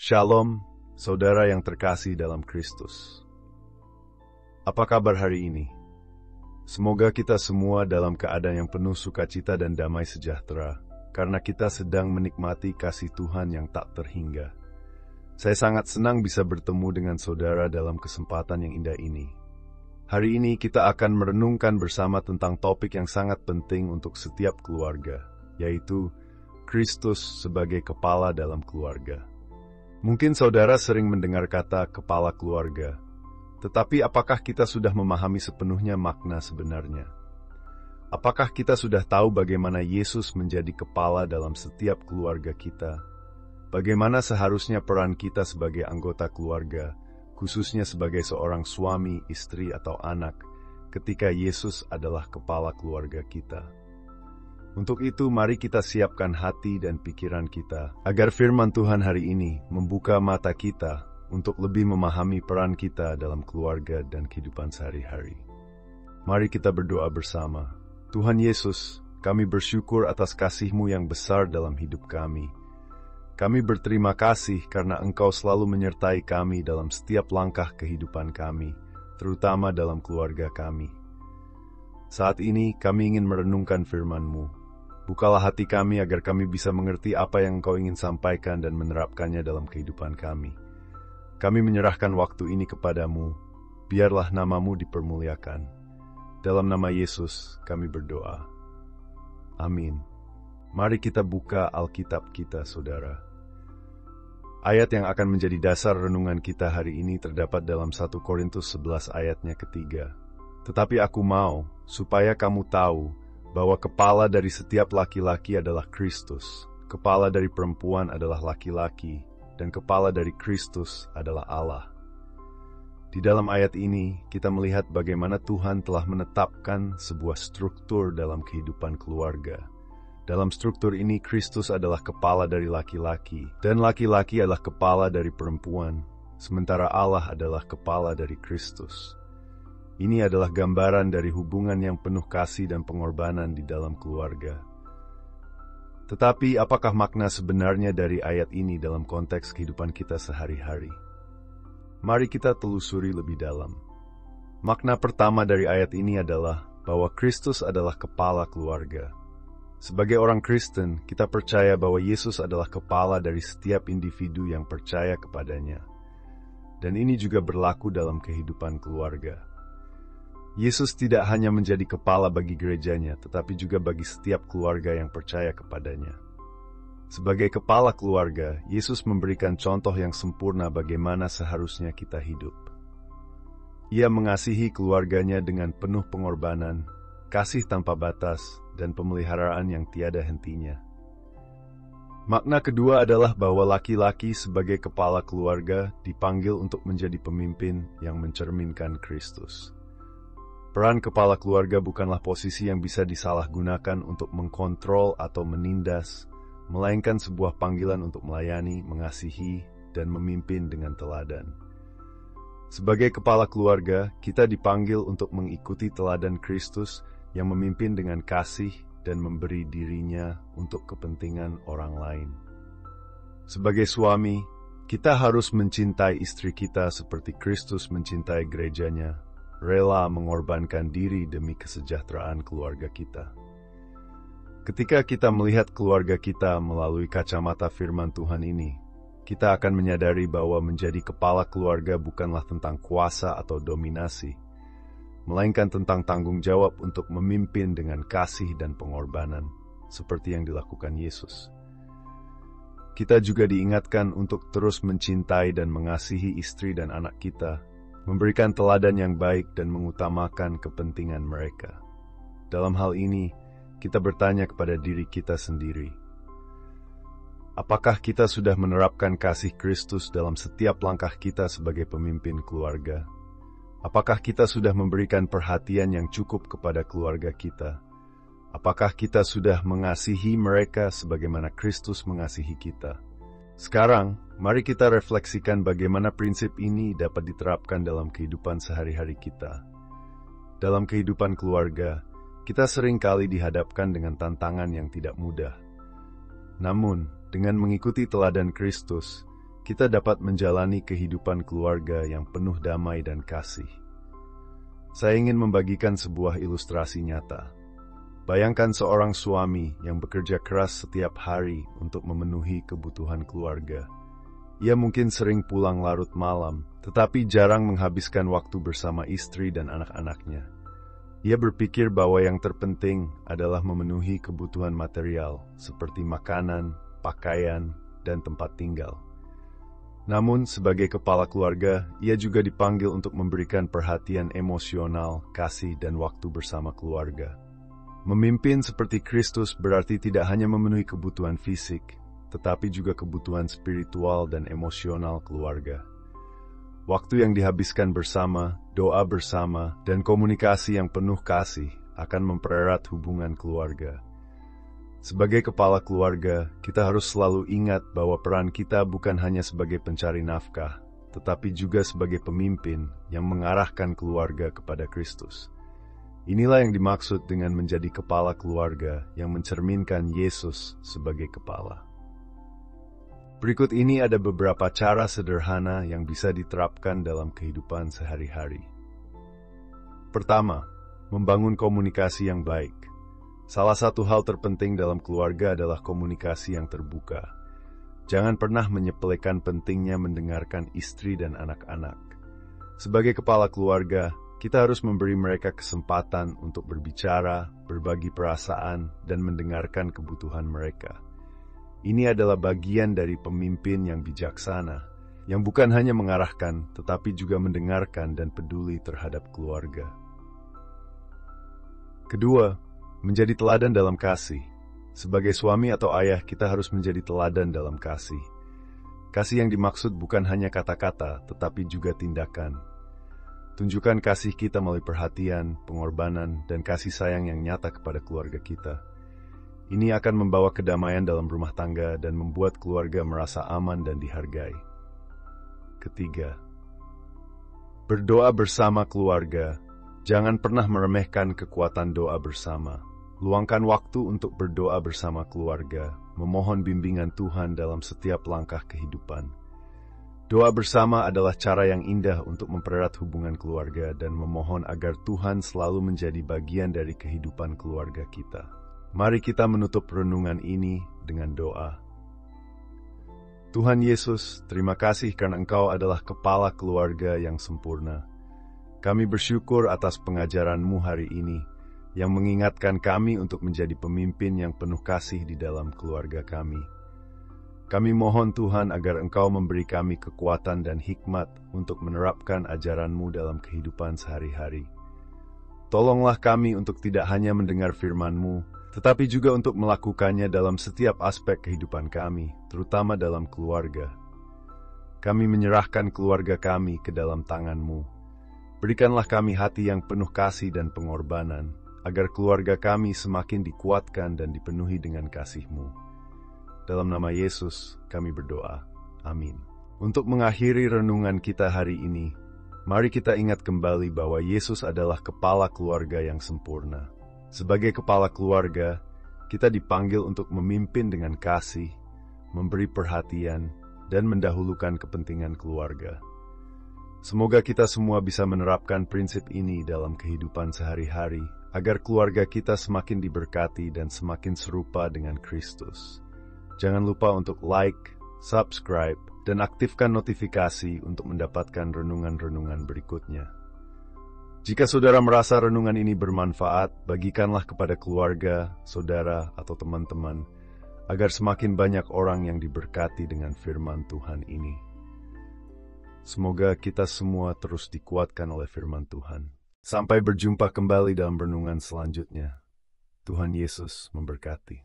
Shalom, saudara yang terkasih dalam Kristus. Apa kabar hari ini? Semoga kita semua dalam keadaan yang penuh sukacita dan damai sejahtera, karena kita sedang menikmati kasih Tuhan yang tak terhingga. Saya sangat senang bisa bertemu dengan saudara dalam kesempatan yang indah ini. Hari ini kita akan merenungkan bersama tentang topik yang sangat penting untuk setiap keluarga, yaitu Kristus sebagai kepala dalam keluarga. Mungkin saudara sering mendengar kata kepala keluarga, tetapi apakah kita sudah memahami sepenuhnya makna sebenarnya? Apakah kita sudah tahu bagaimana Yesus menjadi kepala dalam setiap keluarga kita? Bagaimana seharusnya peran kita sebagai anggota keluarga, khususnya sebagai seorang suami, istri, atau anak, ketika Yesus adalah kepala keluarga kita? Untuk itu, mari kita siapkan hati dan pikiran kita, agar firman Tuhan hari ini membuka mata kita untuk lebih memahami peran kita dalam keluarga dan kehidupan sehari-hari. Mari kita berdoa bersama. Tuhan Yesus, kami bersyukur atas kasih-Mu yang besar dalam hidup kami. Kami berterima kasih karena Engkau selalu menyertai kami dalam setiap langkah kehidupan kami, terutama dalam keluarga kami. Saat ini kami ingin merenungkan firman-Mu. Bukalah hati kami agar kami bisa mengerti apa yang Engkau ingin sampaikan dan menerapkannya dalam kehidupan kami. Kami menyerahkan waktu ini kepadamu, biarlah nama-Mu dipermuliakan. Dalam nama Yesus kami berdoa. Amin. Mari kita buka Alkitab kita, saudara. Ayat yang akan menjadi dasar renungan kita hari ini terdapat dalam 1 Korintus 11 ayatnya ketiga. Tetapi aku mau, supaya kamu tahu, bahwa kepala dari setiap laki-laki adalah Kristus, kepala dari perempuan adalah laki-laki, dan kepala dari Kristus adalah Allah. Di dalam ayat ini, kita melihat bagaimana Tuhan telah menetapkan sebuah struktur dalam kehidupan keluarga. Dalam struktur ini, Kristus adalah kepala dari laki-laki, dan laki-laki adalah kepala dari perempuan, sementara Allah adalah kepala dari Kristus. Ini adalah gambaran dari hubungan yang penuh kasih dan pengorbanan di dalam keluarga. Tetapi apakah makna sebenarnya dari ayat ini dalam konteks kehidupan kita sehari-hari? Mari kita telusuri lebih dalam. Makna pertama dari ayat ini adalah bahwa Kristus adalah kepala keluarga. Sebagai orang Kristen, kita percaya bahwa Yesus adalah kepala dari setiap individu yang percaya kepadanya. Dan ini juga berlaku dalam kehidupan keluarga. Yesus tidak hanya menjadi kepala bagi gerejanya, tetapi juga bagi setiap keluarga yang percaya kepadanya. Sebagai kepala keluarga, Yesus memberikan contoh yang sempurna bagaimana seharusnya kita hidup. Ia mengasihi keluarganya dengan penuh pengorbanan, kasih tanpa batas, dan pemeliharaan yang tiada hentinya. Makna kedua adalah bahwa laki-laki sebagai kepala keluarga dipanggil untuk menjadi pemimpin yang mencerminkan Kristus. Peran kepala keluarga bukanlah posisi yang bisa disalahgunakan untuk mengkontrol atau menindas, melainkan sebuah panggilan untuk melayani, mengasihi, dan memimpin dengan teladan. Sebagai kepala keluarga, kita dipanggil untuk mengikuti teladan Kristus yang memimpin dengan kasih dan memberi dirinya untuk kepentingan orang lain. Sebagai suami, kita harus mencintai istri kita seperti Kristus mencintai gerejanya, rela mengorbankan diri demi kesejahteraan keluarga kita. Ketika kita melihat keluarga kita melalui kacamata firman Tuhan ini, kita akan menyadari bahwa menjadi kepala keluarga bukanlah tentang kuasa atau dominasi, melainkan tentang tanggung jawab untuk memimpin dengan kasih dan pengorbanan, seperti yang dilakukan Yesus. Kita juga diingatkan untuk terus mencintai dan mengasihi istri dan anak kita, memberikan teladan yang baik dan mengutamakan kepentingan mereka. Dalam hal ini, kita bertanya kepada diri kita sendiri. Apakah kita sudah menerapkan kasih Kristus dalam setiap langkah kita sebagai pemimpin keluarga? Apakah kita sudah memberikan perhatian yang cukup kepada keluarga kita? Apakah kita sudah mengasihi mereka sebagaimana Kristus mengasihi kita? Sekarang, mari kita refleksikan bagaimana prinsip ini dapat diterapkan dalam kehidupan sehari-hari kita. Dalam kehidupan keluarga, kita seringkali dihadapkan dengan tantangan yang tidak mudah. Namun, dengan mengikuti teladan Kristus, kita dapat menjalani kehidupan keluarga yang penuh damai dan kasih. Saya ingin membagikan sebuah ilustrasi nyata. Bayangkan seorang suami yang bekerja keras setiap hari untuk memenuhi kebutuhan keluarga. Ia mungkin sering pulang larut malam, tetapi jarang menghabiskan waktu bersama istri dan anak-anaknya. Ia berpikir bahwa yang terpenting adalah memenuhi kebutuhan material seperti makanan, pakaian, dan tempat tinggal. Namun, sebagai kepala keluarga, ia juga dipanggil untuk memberikan perhatian emosional, kasih, dan waktu bersama keluarga. Memimpin seperti Kristus berarti tidak hanya memenuhi kebutuhan fisik, tetapi juga kebutuhan spiritual dan emosional keluarga. Waktu yang dihabiskan bersama, doa bersama, dan komunikasi yang penuh kasih akan mempererat hubungan keluarga. Sebagai kepala keluarga, kita harus selalu ingat bahwa peran kita bukan hanya sebagai pencari nafkah, tetapi juga sebagai pemimpin yang mengarahkan keluarga kepada Kristus. Inilah yang dimaksud dengan menjadi kepala keluarga yang mencerminkan Yesus sebagai kepala. Berikut ini ada beberapa cara sederhana yang bisa diterapkan dalam kehidupan sehari-hari. Pertama, membangun komunikasi yang baik. Salah satu hal terpenting dalam keluarga adalah komunikasi yang terbuka. Jangan pernah menyepelekan pentingnya mendengarkan istri dan anak-anak. Sebagai kepala keluarga, kita harus memberi mereka kesempatan untuk berbicara, berbagi perasaan, dan mendengarkan kebutuhan mereka. Ini adalah bagian dari pemimpin yang bijaksana, yang bukan hanya mengarahkan, tetapi juga mendengarkan dan peduli terhadap keluarga. Kedua, menjadi teladan dalam kasih. Sebagai suami atau ayah, kita harus menjadi teladan dalam kasih. Kasih yang dimaksud bukan hanya kata-kata, tetapi juga tindakan. Tunjukkan kasih kita melalui perhatian, pengorbanan, dan kasih sayang yang nyata kepada keluarga kita. Ini akan membawa kedamaian dalam rumah tangga dan membuat keluarga merasa aman dan dihargai. Ketiga, berdoa bersama keluarga. Jangan pernah meremehkan kekuatan doa bersama. Luangkan waktu untuk berdoa bersama keluarga, memohon bimbingan Tuhan dalam setiap langkah kehidupan. Doa bersama adalah cara yang indah untuk mempererat hubungan keluarga dan memohon agar Tuhan selalu menjadi bagian dari kehidupan keluarga kita. Mari kita menutup renungan ini dengan doa. Tuhan Yesus, terima kasih karena Engkau adalah kepala keluarga yang sempurna. Kami bersyukur atas pengajaran-Mu hari ini, yang mengingatkan kami untuk menjadi pemimpin yang penuh kasih di dalam keluarga kami. Kami mohon Tuhan agar Engkau memberi kami kekuatan dan hikmat untuk menerapkan ajaran-Mu dalam kehidupan sehari-hari. Tolonglah kami untuk tidak hanya mendengar firman-Mu, tetapi juga untuk melakukannya dalam setiap aspek kehidupan kami, terutama dalam keluarga. Kami menyerahkan keluarga kami ke dalam tangan-Mu. Berikanlah kami hati yang penuh kasih dan pengorbanan, agar keluarga kami semakin dikuatkan dan dipenuhi dengan kasih-Mu. Dalam nama Yesus, kami berdoa. Amin. Untuk mengakhiri renungan kita hari ini, mari kita ingat kembali bahwa Yesus adalah kepala keluarga yang sempurna. Sebagai kepala keluarga, kita dipanggil untuk memimpin dengan kasih, memberi perhatian, dan mendahulukan kepentingan keluarga. Semoga kita semua bisa menerapkan prinsip ini dalam kehidupan sehari-hari, agar keluarga kita semakin diberkati dan semakin serupa dengan Kristus. Jangan lupa untuk like, subscribe, dan aktifkan notifikasi untuk mendapatkan renungan-renungan berikutnya. Jika saudara merasa renungan ini bermanfaat, bagikanlah kepada keluarga, saudara, atau teman-teman, agar semakin banyak orang yang diberkati dengan firman Tuhan ini. Semoga kita semua terus dikuatkan oleh firman Tuhan. Sampai berjumpa kembali dalam renungan selanjutnya. Tuhan Yesus memberkati.